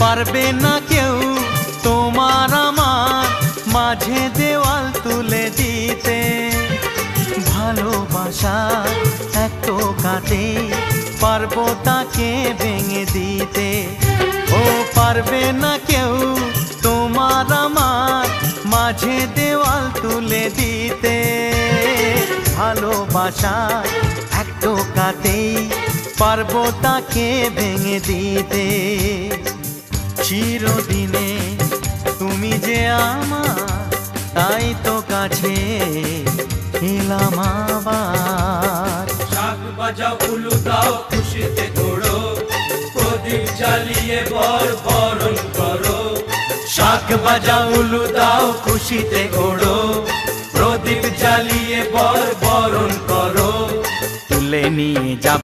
পারবে না কেউ তোমার আমার মাঝে দেওয়াল তুলে দিতে। ভালোবাসা এক টোকাতে পারবো তাকে ভেঙে দিতে। ও পারবে না কেউ তোমার আমার মাঝে দেওয়াল তুলে দিতে। ভালোবাসা এক টোকাতেই পারবো তাকে ভেঙে দিতে। চিরদিনে তুমি যে আমার, তাই তো কাছে এলাম আবার। শাক বাজাও উলু দাও খুশিতে ঘোড়ো, প্রদীপ জ্বালিয়ে বরণ করো। শাক বাজাও উলু দাও খুশিতে ঘোড়ো, প্রদীপ জ্বালিয়ে বরণ করো। তুলে নিয়ে যাব